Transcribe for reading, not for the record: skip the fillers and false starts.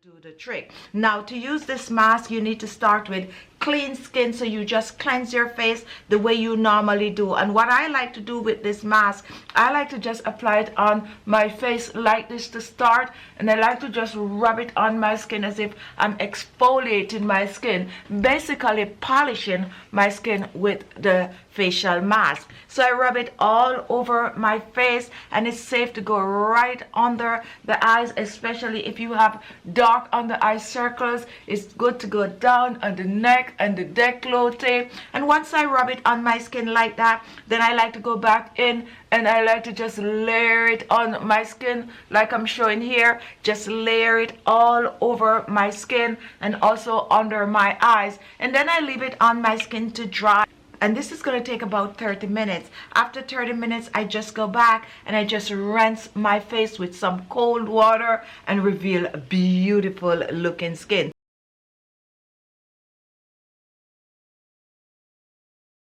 do the trick. Now, to use this mask, you need to start with clean skin, so you just cleanse your face the way you normally do. And what I like to do with this mask, I like to just apply it on my face like this to start, and I like to just rub it on my skin as if I'm exfoliating my skin, basically polishing my skin with the facial mask. So I rub it all over my face, and it's safe to go right under the eyes, especially if you have dark under eye circles. It's good to go down on the neck and the décolleté. And once I rub it on my skin like that, then I like to go back in and I like to just layer it on my skin like I'm showing here. Just layer it all over my skin and also under my eyes, and then I leave it on my skin to dry. And this is going to take about 30 minutes. After 30 minutes, I just go back and I just rinse my face with some cold water and reveal beautiful looking skin.